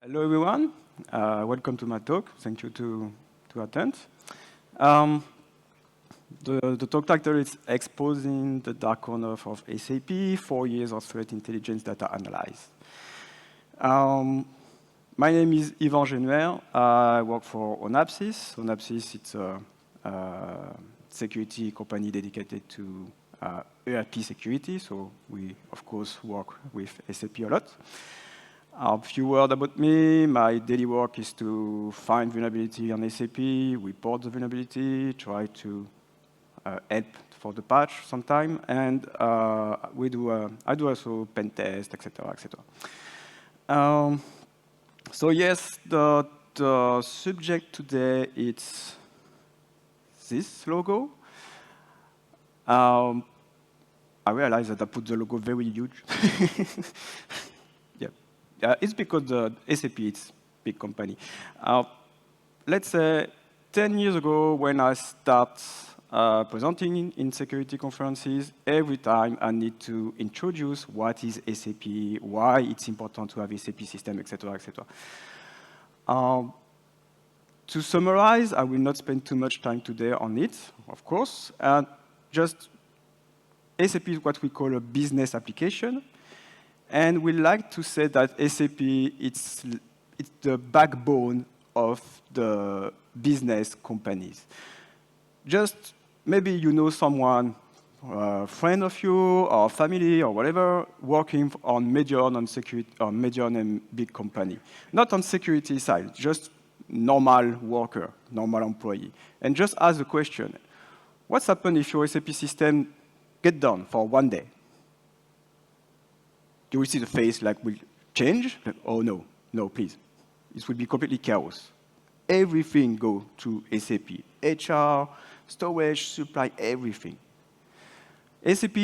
Hello, everyone. Welcome to my talk. Thank you to attend. The talk title is Exposing the Dark Corner of SAP, 4 years of threat intelligence data analysis. My name is Yvan Genuer. I work for Onapsis. Onapsis, it's a security company dedicated to ERP Security. So we, of course, work with SAP a lot. A few words about me. My daily work is to find vulnerability on SAP, report the vulnerability, try to help for the patch sometime, and I do also pen test, etc., etc. So yes, the subject today is this logo. I realized that I put the logo very huge. It's because the SAP is a big company. Let's say 10 years ago, when I start presenting in security conferences, every time I need to introduce what is SAP, why it's important to have SAP system, etc., etc. To summarize, I will not spend too much time today on it, of course. Just SAP is what we call a business application. And we like to say that SAP, it's the backbone of the business companies. Just maybe you know someone, a friend of you, or family, or whatever, working on major non-security, or major and big company. Not on security side, just normal worker, normal employee. And just ask the question, what's happened if your SAP system get down for one day? You will see the face like will change. Oh no, no, please. It will be completely chaos. Everything go to SAP. HR, storage, supply, everything. SAP,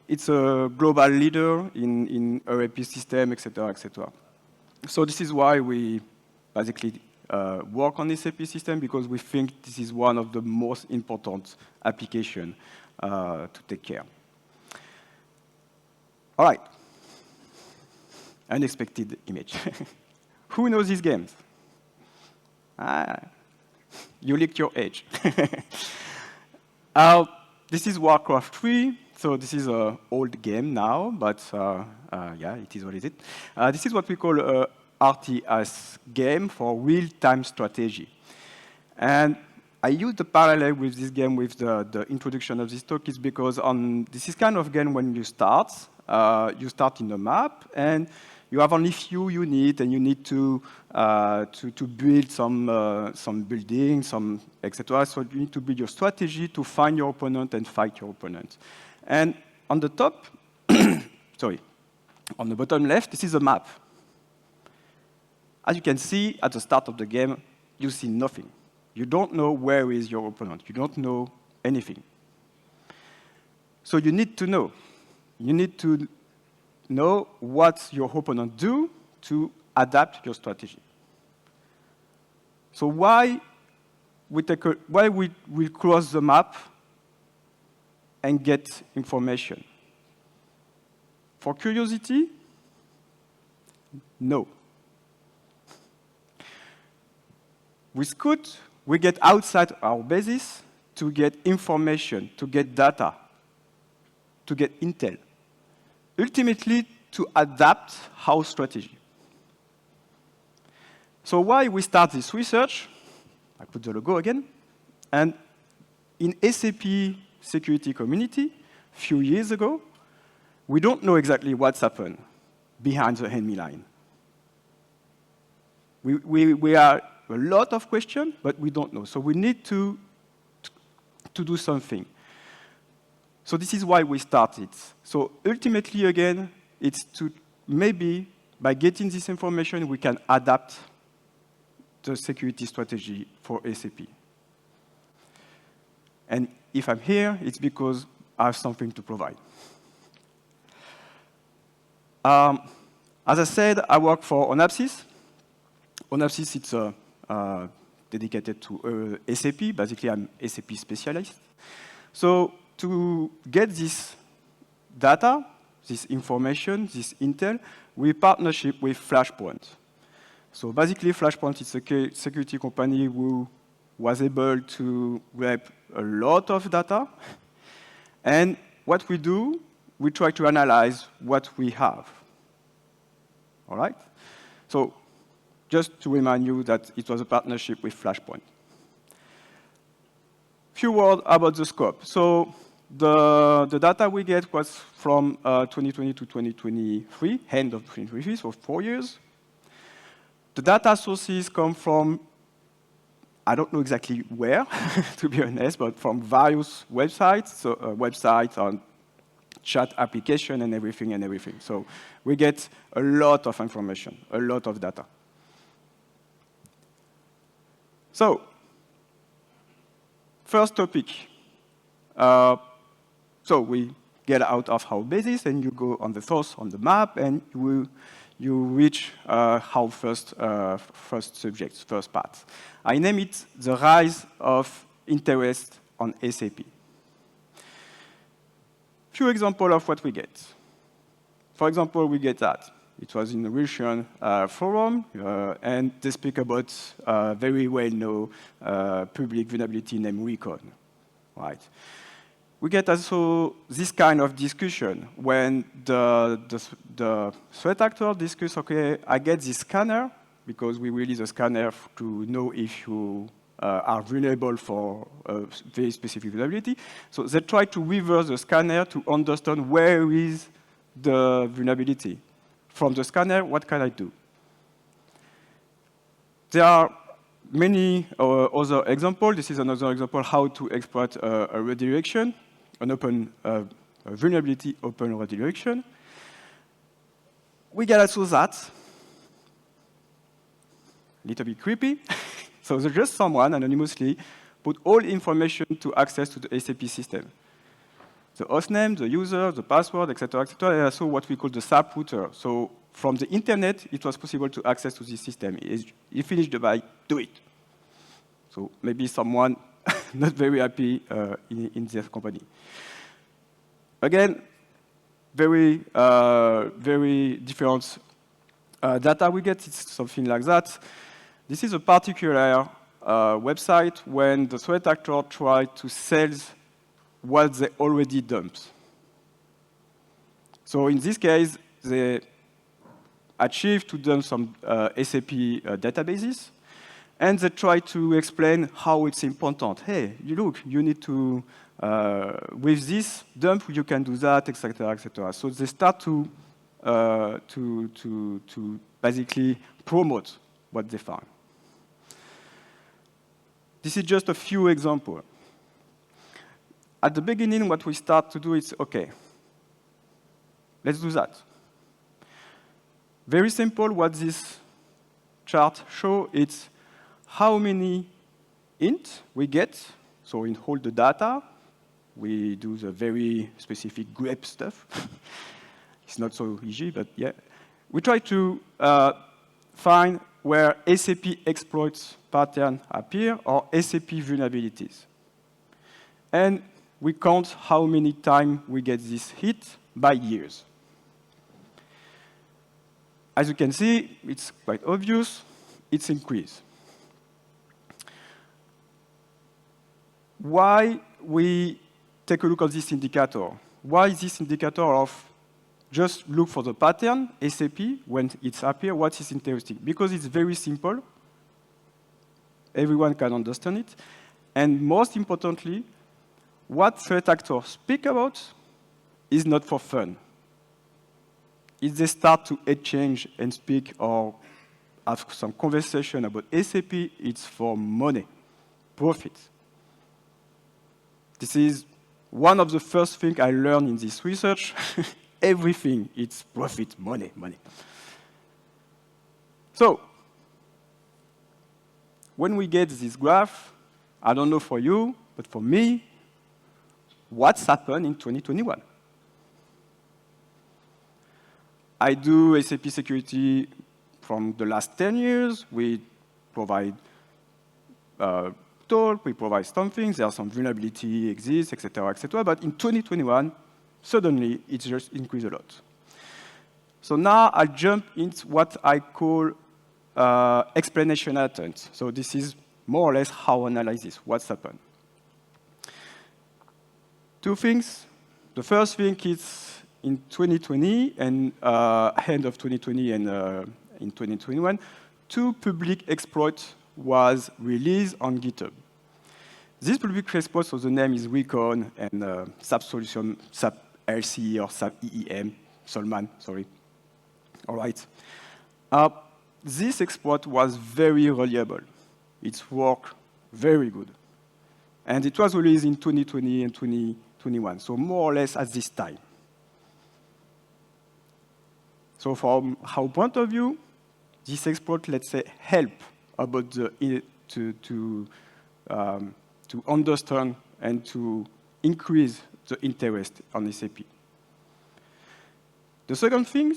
it's a global leader in ERP system, etc., etc. So this is why we basically work on SAP system, because we think this is one of the most important applications to take care. All right. Unexpected image. Who knows these games? You licked your age. This is Warcraft 3. So this is an old game now, but yeah, it is what it is. This is what we call a RTS game for real-time strategy. And I use the parallel with this game with the introduction of this talk is because this is kind of game when you start in the map, and you have only few units, and you need to build some buildings, some etc. So you need to build your strategy to find your opponent and fight your opponent. And on the top, sorry, on the bottom left, this is a map. As you can see, at the start of the game, you see nothing. You don't know where is your opponent. You don't know anything. So you need to know. You need to know what your opponent do to adapt your strategy. So why we cross the map and get information? For curiosity? No. With Scout, we get outside our basis to get information, to get data, to get intel. Ultimately, to adapt our strategy. So why we start this research? I put the logo again. And in SAP security community, a few years ago, we don't know exactly what's happened behind the enemy line. We are a lot of questions, but we don't know. So we need to do something. So this is why we started. So ultimately, again, it's to maybe by getting this information, we can adapt the security strategy for SAP. And if I'm here, it's because I have something to provide. As I said, I work for Onapsis. Onapsis, it's dedicated to SAP. Basically, I'm SAP specialist. So to get this data, this information, this intel, we partnership with Flashpoint. So basically, Flashpoint is a security company who was able to grab a lot of data. And what we do, we try to analyze what we have. All right? So just to remind you that it was a partnership with Flashpoint. Few words about the scope. So the data we get was from 2020 to 2023, end of 2023, so 4 years. The data sources come from, I don't know exactly where, to be honest, but from various websites, so websites on chat application and everything. So we get a lot of information, a lot of data. So, first topic. So we get out of our basis, and you go on the source on the map, and you reach our first subject, first part. I name it the rise of interest on SAP. Few examples of what we get. For example, we get that. It was in a Russian forum, and they speak about very well-known public vulnerability named Recon. Right. We get also this kind of discussion when the threat actor discuss, okay, I get this scanner, because we release a scanner to know if you are vulnerable for a very specific vulnerability. So they try to reverse the scanner to understand where is the vulnerability. From the scanner, what can I do? There are many other examples. This is another example how to exploit a redirection, an open a vulnerability open redirection. We get also that. A little bit creepy. So there's just someone anonymously put all information to access to the SAP system. The hostname, the user, the password, etc., and also what we call the SAP router. So from the internet, it was possible to access to this system. He finished the buy, do it. So maybe someone not very happy in this company. Again, very different data we get. It's something like that. This is a particular website when the threat actor tried to sell what they already dumped. So in this case, they achieved to dump some SAP databases, and they try to explain how it's important. Hey, you need to, with this dump, you can do that, etc., etc. So they start to basically promote what they found. This is just a few examples. At the beginning, what we start to do is, okay, let's do that. Very simple, what this chart shows, it's how many int we get. So in all the data, we do the very specific grep stuff. It's not so easy, but yeah. We try to find where SAP exploits pattern appear or SAP vulnerabilities. And we count how many times we get this hit by years. As you can see, it's quite obvious, it's increased. Why we take a look at this indicator? Why is this indicator of just look for the pattern, SAP, when it's appear, what is interesting? Because it's very simple. Everyone can understand it. And most importantly, what threat actors speak about is not for fun. If they start to exchange and speak or have some conversation about SAP, it's for money, profit. This is one of the first things I learned in this research. Everything, it's profit, money, money. So, when we get this graph, I don't know for you, but for me, what's happened in 2021? I do SAP Security from the last 10 years. We provide talk, we provide something, there are some vulnerability exists, etc., but in 2021, suddenly, it just increased a lot. So now I'll jump into what I call explanation attempt. So this is more or less how analysis, what's happened. Two things. The first thing is in 2020 and end of 2020 and in 2021, two public exploits was released on GitHub. This public exploit, so the name is Recon and SAP Solution, SAP LCE or SAP EEM, Solman, sorry. All right. This exploit was very reliable. It worked very good. And it was released in 2020 and 2021, so more or less at this time. So from our point of view, this exploit, let's say, help about to understand and to increase the interest on SAP. The second thing,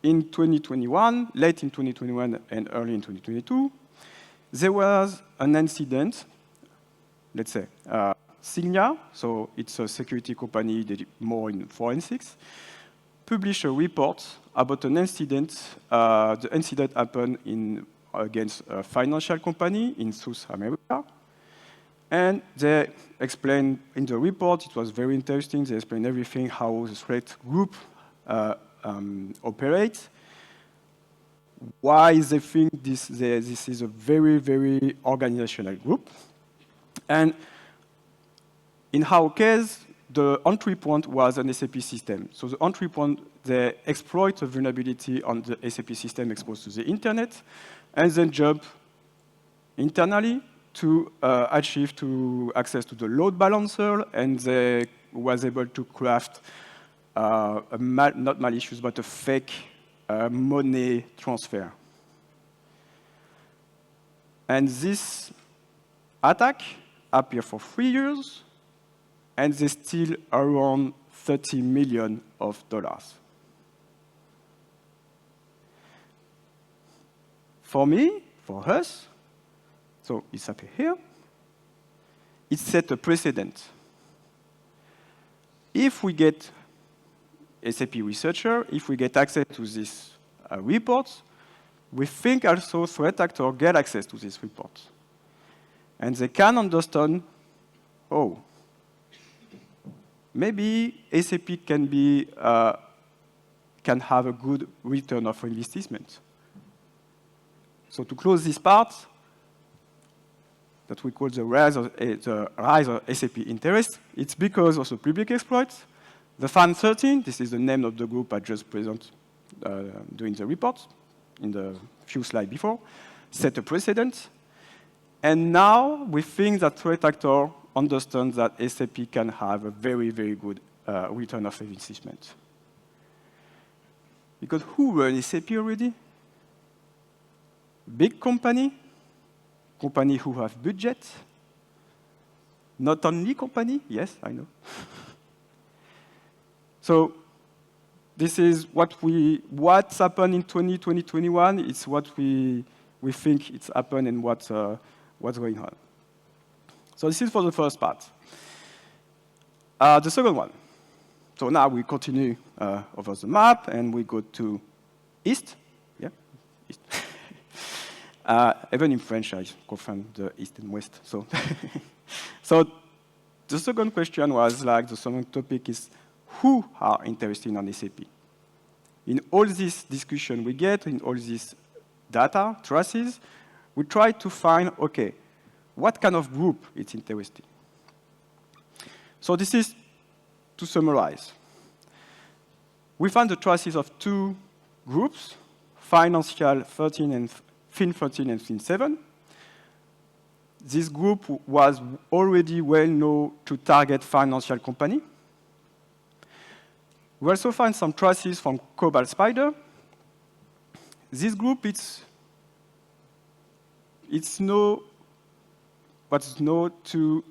in 2021, late in 2021 and early in 2022, there was an incident, let's say, Signia, so it's a security company that more in forensics, published a report about an incident. The incident happened against a financial company in South America. And they explained in the report, it was very interesting, they explained everything, how the threat group operates, why they think this is a very, very organizational group. And in our case, the entry point was an SAP system. So the entry point, they exploit the vulnerability on the SAP system exposed to the internet, and then jump internally to achieve access to the load balancer, and they was able to craft not malicious, but a fake money transfer. And this attack appeared for 3 years, and they steal around $30 million. For me, for us, so it's up here, it set a precedent. If we get SAP researcher, if we get access to these reports, we think also threat actors get access to these reports. And they can understand, oh, maybe SAP can have a good return of investment. So to close this part, that we call the rise of SAP interest, it's because of the public exploits. The FAN 13, this is the name of the group I just presented during the report, in the few slides before, set a precedent. And now we think that threat actor understands that SAP can have a very, very good return of investment. Because who runs SAP already? Big company who have budget, not only company, yes, I know. So this is what's happened in 2021. It's what we think it's happened and what's going on. So this is for the first part. The second one. So now we continue over the map and we go to east. Yeah, east. Even in French, I confirm the east and west. So, so the second question was like the second topic is who are interested in SAP? In all this discussion we get, in all this data, traces, we try to find, okay, what kind of group is interested? So this is to summarize. We found the traces of two groups, financial 13 and Fin 13 and Fin 7. This group was already well known to target financial company. We also find some traces from Cobalt Spider. This group, it's known to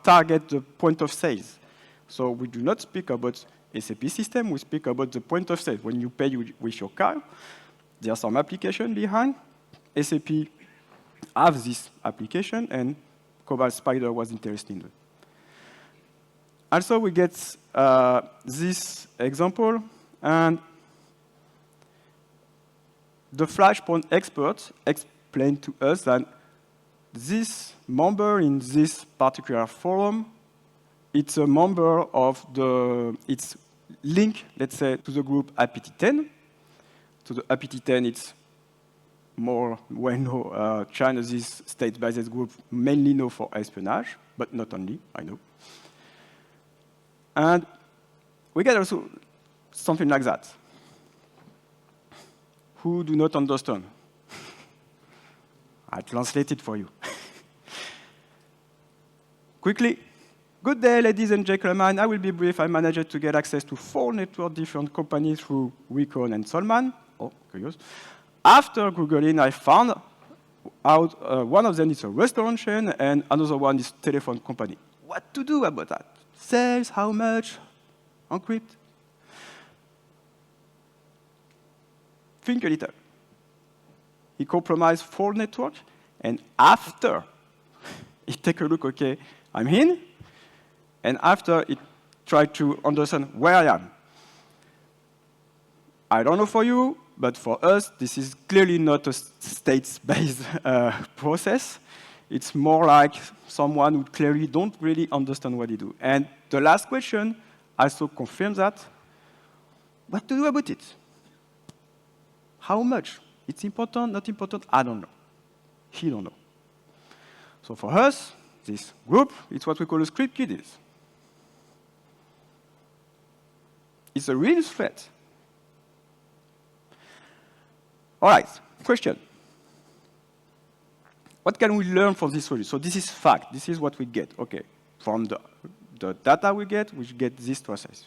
target the point of sales. So we do not speak about SAP system, we speak about the point of sale. When you pay with your card, there are some application behind. SAP have this application, and Cobalt Spider was interested in it. Also, we get this example, and the Flashpoint experts explained to us that this member in this particular forum, it's a member of it's linked, let's say, to the group APT10. So the APT10, it's more well-known Chinese state-based group, mainly known for espionage, but not only, I know. And we get also something like that. Who do not understand? I translate it for you. Quickly. Good day, ladies and gentlemen. I will be brief. I managed to get access to 4 network different companies through Recon and Solman. Oh, curious. After Googling, I found out one of them is a restaurant chain and another one is telephone company. What to do about that? Sales, how much? Encrypt? Think a little. He compromised 4 networks, and after he take a look, okay, I'm in, and after he tried to understand where I am. I don't know for you, but for us, this is clearly not a states-based process. It's more like someone who clearly don't really understand what they do. And the last question also confirms that. What to do about it? How much? It's important, not important? I don't know. He don't know. So for us, this group, it's what we call a script kiddies. It's a real threat. All right, question. What can we learn from this story? So this is fact. This is what we get. Okay, from the data we get this process.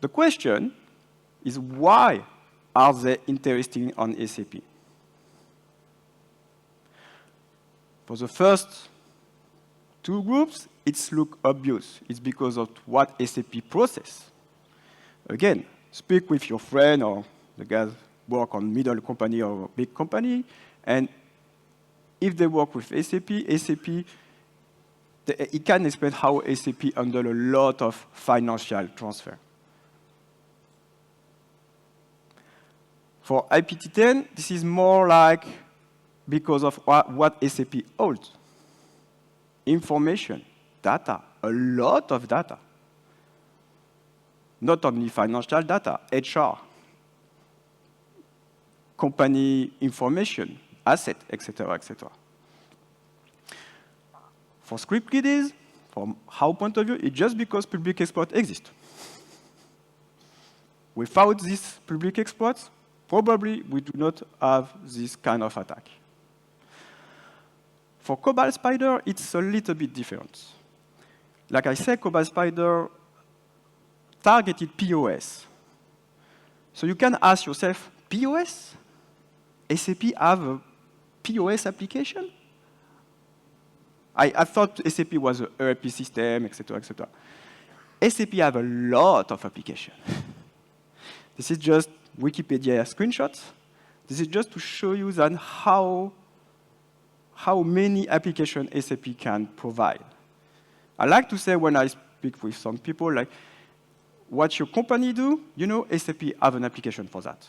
The question is why are they interested on SAP? For the first 2 groups, it's look obvious. It's because of what SAP process. Again, speak with your friend or the guys work on middle company or big company, and if they work with SAP, it can explain how SAP handle a lot of financial transfer. For IPT10, this is more like because of what SAP holds. Information, data, a lot of data. Not only financial data, HR, company information, asset, etc., etc. For script kiddies, from our point of view, it's just because public exploit exists. Without these public exploits, probably we do not have this kind of attack. For Cobalt Spider, it's a little bit different. Like I said, Cobalt Spider targeted POS. So you can ask yourself, POS? SAP have a POS application? I thought SAP was an ERP system, etc., etc. SAP have a lot of applications. This is just Wikipedia screenshots. This is just to show you that how many applications SAP can provide. I like to say when I speak with some people, like, what your company do, you know, SAP have an application for that.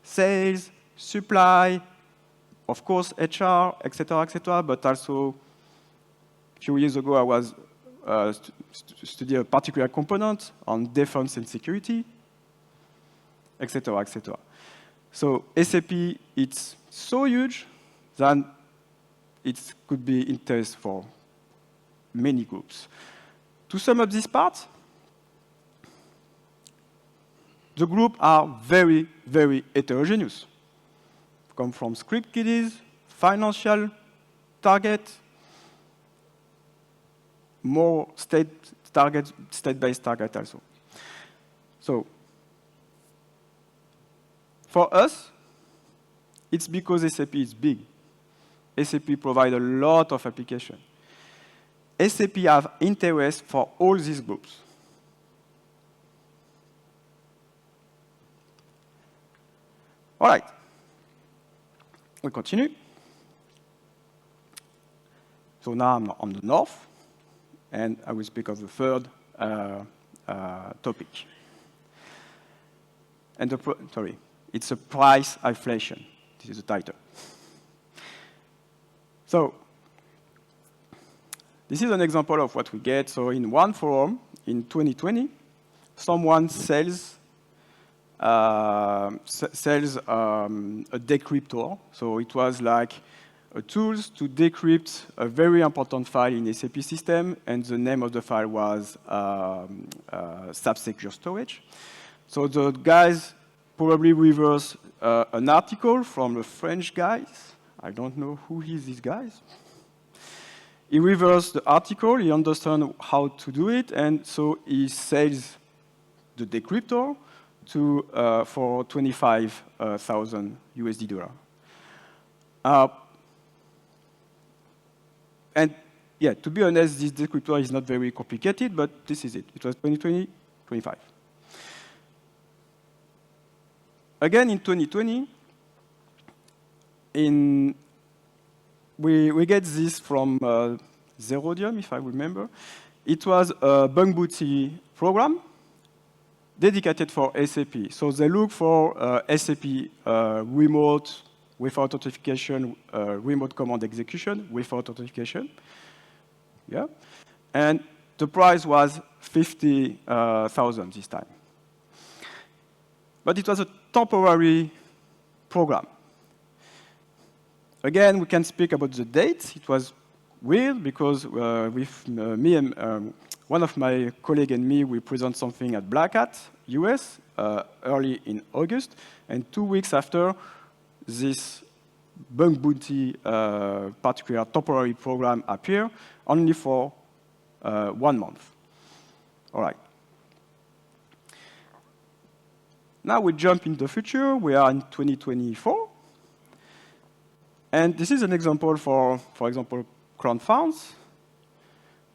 Sales, supply, of course, HR, etc., but also, a few years ago, I was studying a particular component on defense and security, etc., etc. So SAP, it's so huge that it could be interest for many groups. To sum up this part, the groups are very, very heterogeneous. Come from script kiddies, financial target, more state-based target also. So for us, it's because SAP is big. SAP provides a lot of applications. SAP have interest for all these groups. All right. We continue. So now I'm on the north, and I will speak of the third topic. And It's a price inflation. This is the title. So this is an example of what we get. So in one forum in 2020, someone sells a decryptor. So it was like a tools to decrypt a very important file in SAP system, and the name of the file was SAP Secure Storage. So the guys probably reverse an article from the French guys. I don't know who is these guys. He reversed the article, he understands how to do it, and so he sells the decryptor to, for 25,000 USD dollar. And yeah, to be honest, this decryptor is not very complicated, but this is it. It was 2020, 25. Again, in 2020, we get this from Zerodium, if I remember. It was a bug bounty program dedicated for SAP. So they look for SAP remote without authentication, remote command execution without authentication. Yeah, and the price was 50,000 this time. But it was a temporary program. Again, we can speak about the date. It was weird because with me and one of my colleagues and me, we present something at Black Hat, US, early in August, and 2 weeks after, this bug bounty particular temporary program appeared, only for 1 month. All right. Now we jump in the future. We are in 2024. And this is an example for example, clone funds,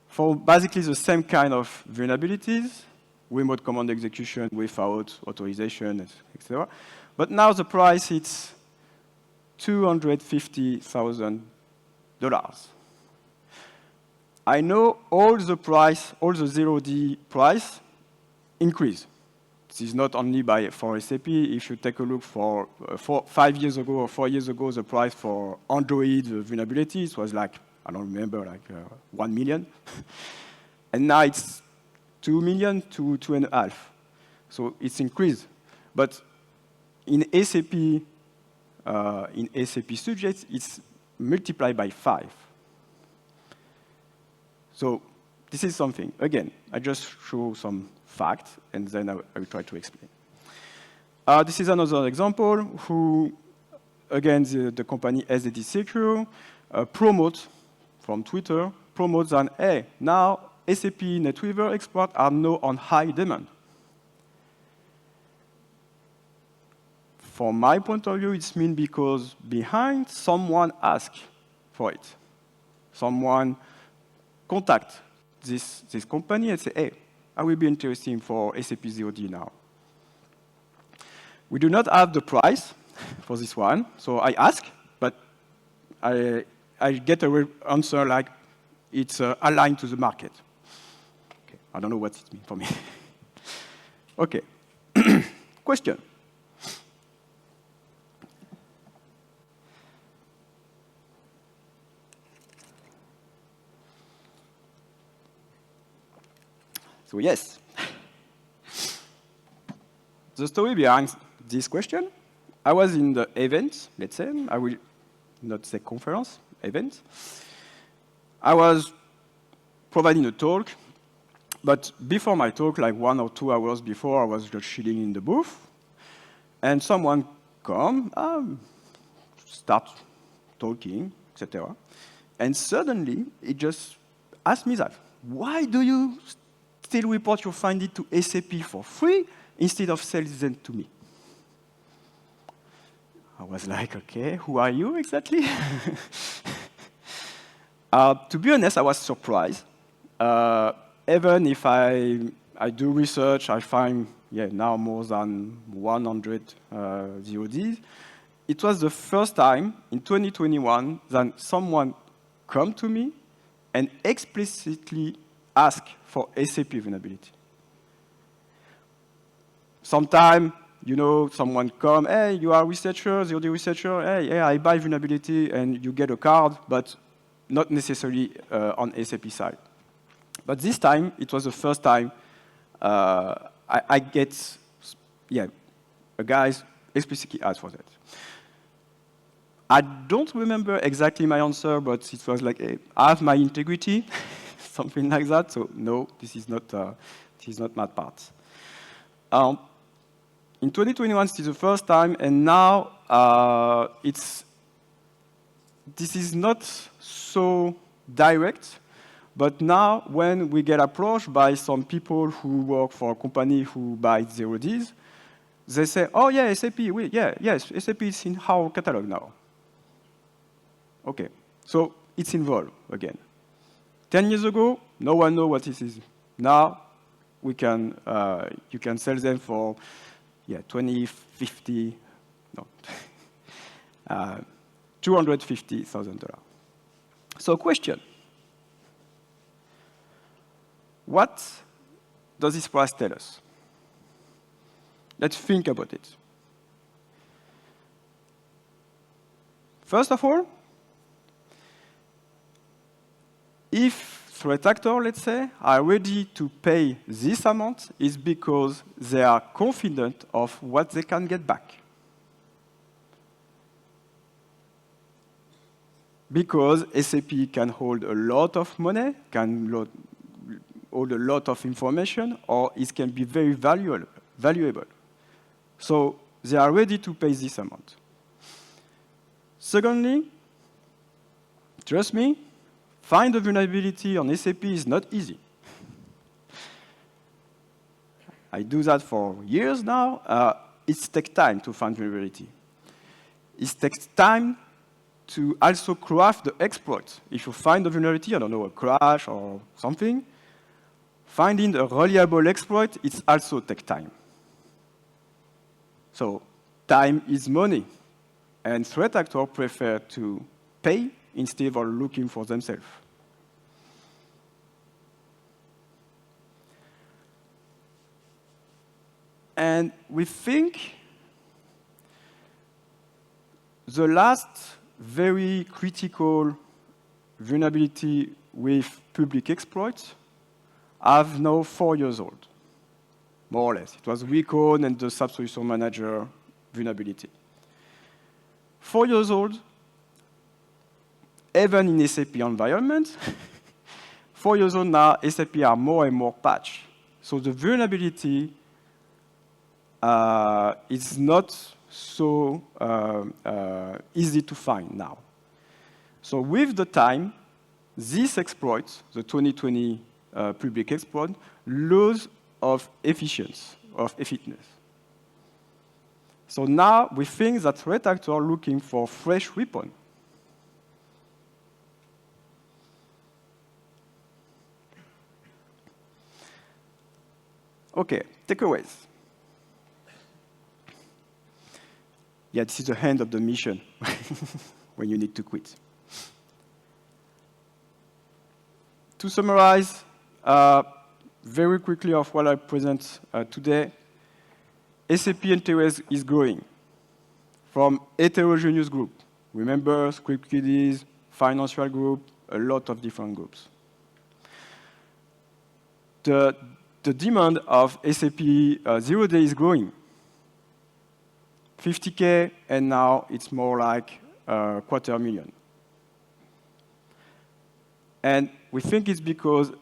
for basically the same kind of vulnerabilities, remote command execution without authorization, etc. But now the price is $250,000. I know all the 0D price increase. This is not only for SAP. If you take a look for 5 years ago or 4 years ago, the price for Android vulnerabilities was like, I don't remember, like 1 million. And now it's 2 million to 2.5. So it's increased. But in SAP subjects, it's multiplied by 5. So this is something. Again, I just show some facts, and then I will try to explain. This is another example who, again, the company SAP Security promotes from Twitter, promotes that, hey, now SAP NetWeaver exports are now on high demand. From my point of view, it's mean because behind, someone asked for it. Someone contact this company and say, hey, I will be interested for SAP ZOD now. We do not have the price for this one, so I ask, but I get an answer like it's aligned to the market. Okay. I don't know what it means for me. Okay. Question. So yes, the story behind this question, I was in the event, let's say, I will not say conference, event. I was providing a talk, but before my talk, like 1 or 2 hours before, I was just chilling in the booth, and someone come, start talking, etc. And suddenly, it just asked me that, why do you still report your finding to SAP for free instead of selling them to me? I was like, okay, who are you exactly? To be honest, I was surprised. Even if I do research, I find now more than 100 ZODs. It was the first time in 2021 that someone come to me and explicitly ask for SAP vulnerability. Sometimes You know, someone come, hey, you are a researcher, the other researcher, hey, yeah, I buy vulnerability, and you get a card, but not necessarily on SAP side. But this time, it was the first time I get, yeah, a guys explicitly asked for that. I don't remember exactly my answer, but it was like, hey, I have my integrity, something like that. So no, this is not my part. In 2021, this is the first time, and now this is not so direct, but now when we get approached by some people who work for a company who buys 0Ds, they say, oh yeah, SAP, yes, SAP is in our catalog now. Okay, so it's involved again. 10 years ago, no one knew what this is. Now, you can sell them for, yeah, 20, 50, no, $250,000. So question, what does this price tell us? Let's think about it. First of all, if threat actors, let's say, are ready to pay this amount, it's because they are confident of what they can get back. Because SAP can hold a lot of money, can hold a lot of information, or it can be very valuable. So they are ready to pay this amount. Secondly, trust me, find a vulnerability on SAP is not easy. I do that for years now. It takes time to find vulnerability. It takes time to also craft the exploit. If you find a vulnerability, I don't know, a crash or something, finding a reliable exploit, it also takes time. So time is money, and threat actors prefer to pay instead of looking for themselves. And we think the last very critical vulnerability with public exploits are now 4 years old, more or less. It was Recon and the SAP Solution Manager vulnerability. 4 years old, even in SAP environment, 4 years old now, SAP are more and more patched. So the vulnerability is not so easy to find now. So with the time, this exploit, the 2020 public exploit, lose of efficiency, of effectiveness. So now we think that threat actors are looking for fresh weapon. Okay, takeaways. Yeah, this is the end of the mission when you need to quit. To summarize very quickly of what I present today, SAP interest is growing from heterogeneous group. Remember, script kiddies, financial group, a lot of different groups. The demand of SAP 0-day is growing. 50K, and now it's more like 250,000. And we think it's because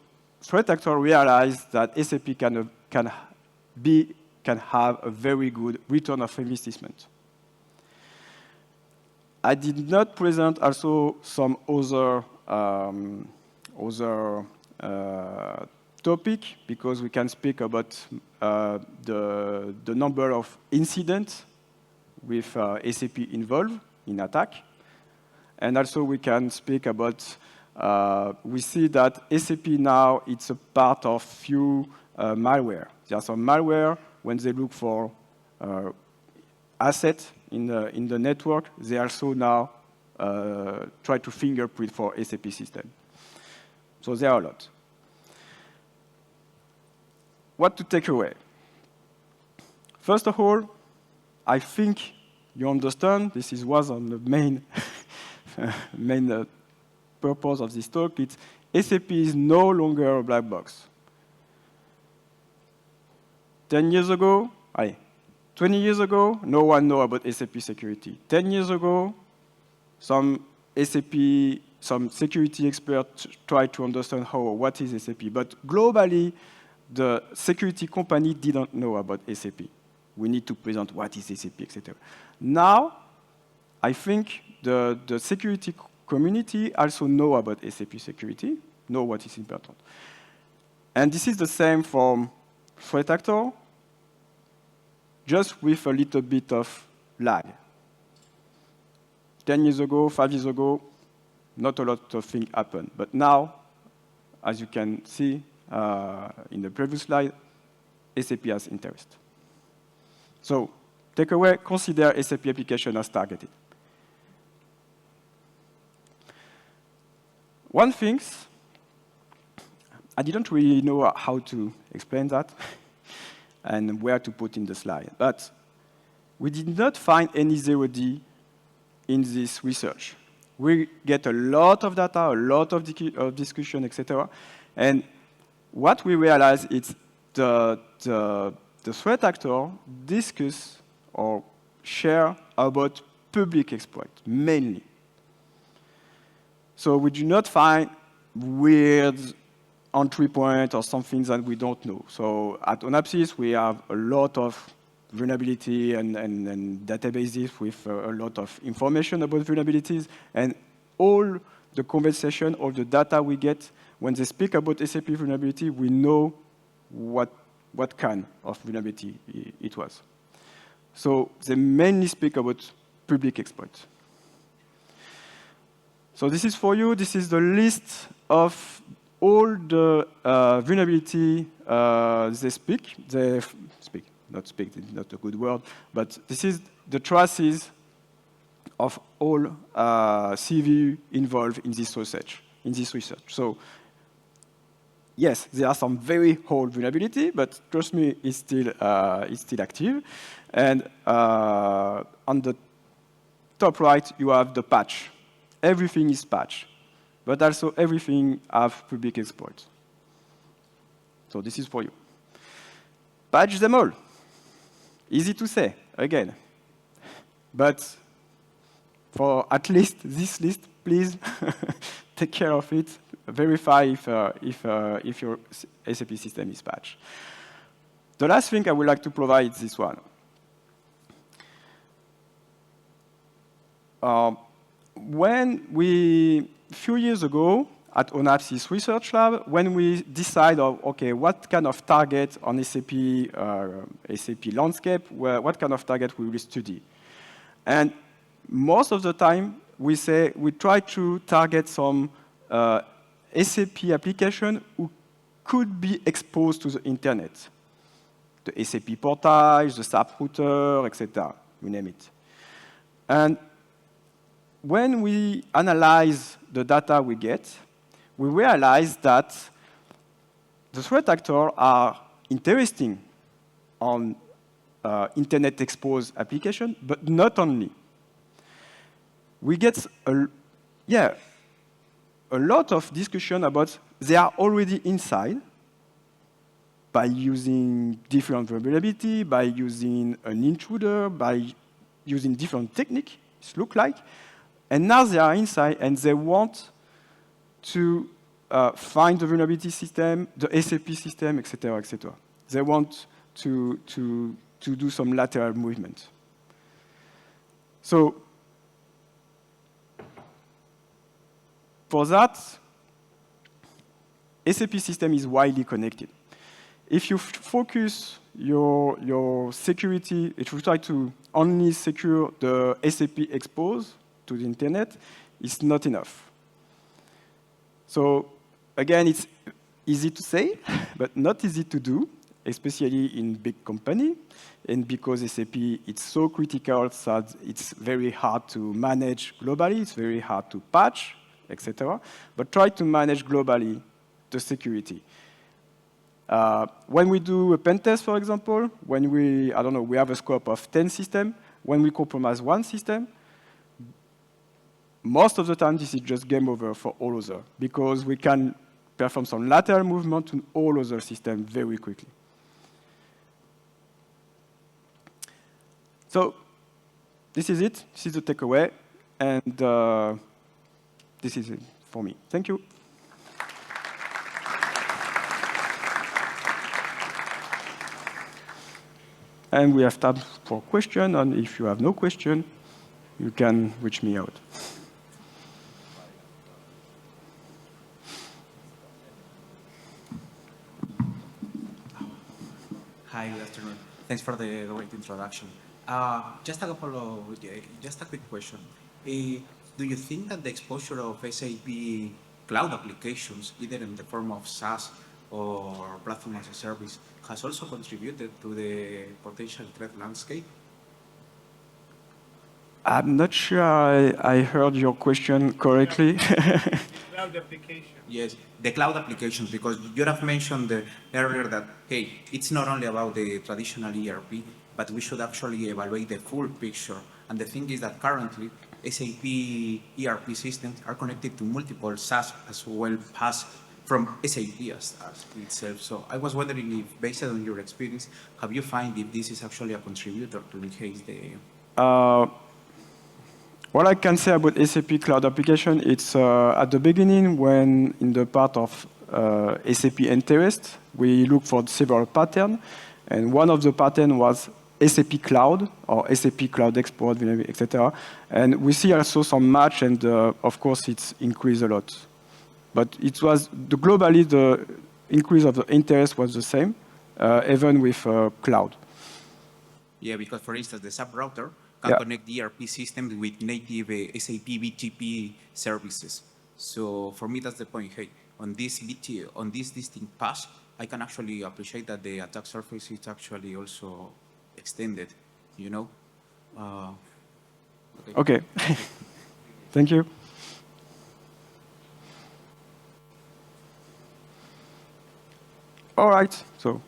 threat actors realize that SAP can have a very good return of investment. I did not present also some other topic because we can speak about the number of incidents with SAP involved in attack. And also we can speak about, we see that SAP now, it's a part of few malware. There are some malware, when they look for assets in the network, they also now try to fingerprint for SAP system. So there are a lot. What to take away? First of all, I think you understand, this was on the main, main purpose of this talk, it's SAP is no longer a black box. 10 years ago, 20 years ago, no one knew about SAP security. 10 years ago, some security experts tried to understand what is SAP, but globally, the security company didn't know about SAP. We need to present what is SAP, etc. Now, I think the security community also know about SAP security, know what is important. And this is the same for threat actor, just with a little bit of lag. 10 years ago, 5 years ago, not a lot of things happened. But now, as you can see in the previous slide, SAP has interest. So, takeaway, consider SAP application as targeted. One thing, I didn't really know how to explain that and where to put in the slide, but we did not find any 0D in this research. We get a lot of data, a lot of discussion, etc. And what we realize is the threat actor discuss or share about public exploit, mainly. So we do not find weird entry point or something that we don't know. So at Onapsis, we have a lot of vulnerability and databases with a lot of information about vulnerabilities. And all the conversation, all the data we get, when they speak about SAP vulnerability, we know what kind of vulnerability it was. So they mainly speak about public exploits. So this is for you. This is the list of all the vulnerability they speak. Not speak, not a good word, but this is the traces of all CV involved in this research. So yes, there are some very old vulnerability, but trust me, it's still active. And on the top right, you have the patch. Everything is patch, but also everything have public exploits. So this is for you. Patch them all. Easy to say, again. But for at least this list, please take care of it. Verify if your SAP system is patched. The last thing I would like to provide is this one. A few years ago, at Onapsis Research Lab, when we decide okay, what kind of target on SAP landscape, what kind of target we will study. And most of the time, we try to target some SAP application who could be exposed to the internet. The SAP portage, the SAP router, etc., you name it. And when we analyze the data we get, we realize that the threat actors are interesting on internet-exposed application, but not only. We get a lot of discussion about they are already inside by using different vulnerability, by using an intruder, by using different techniques, it looks like. And now they are inside and they want to find the vulnerability system, the SAP system, etc., etc. They want to do some lateral movement. So for that, SAP system is widely connected. If you focus your security, if you try to only secure the SAP exposed to the internet, it's not enough. So again, it's easy to say, but not easy to do, especially in big company. And because SAP, it's so critical that it's very hard to manage globally, it's very hard to patch, etc. But try to manage globally the security. When we do a pen test, for example, when we, I don't know, we have a scope of 10 systems, when we compromise one system, most of the time this is just game over for all others, because we can perform some lateral movement to all other systems very quickly. So this is it. This is the takeaway. And this is it for me. Thank you. And we have time for questions. And if you have no question, you can reach me out. Hi, good afternoon. Thanks for the great introduction. Just a quick question. Do you think that the exposure of SAP cloud applications, either in the form of SaaS or platform as a service, has also contributed to the potential threat landscape? I'm not sure I heard your question correctly. Cloud application. Yes, the cloud applications, because you have mentioned earlier that, hey, it's not only about the traditional ERP, but we should actually evaluate the full picture. And the thing is that currently, SAP ERP systems are connected to multiple SaaS as well as from SAP as itself. So I was wondering if, based on your experience, have you found if this is actually a contributor to enhance the... What I can say about SAP Cloud Application, it's at the beginning when in the part of SAP interest, we look for several patterns. And one of the patterns was SAP Cloud or SAP Cloud Export, etc. And we see also some match, and of course, it's increased a lot. But it was globally the increase of the interest was the same, even with cloud. Yeah, because for instance, the SAP router can connect the ERP system with native SAP BTP services. So for me, that's the point. Hey, on this distinct path, I can actually appreciate that the attack surface is actually also extended, you know? Okay. Thank you. All right. So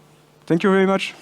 thank you very much.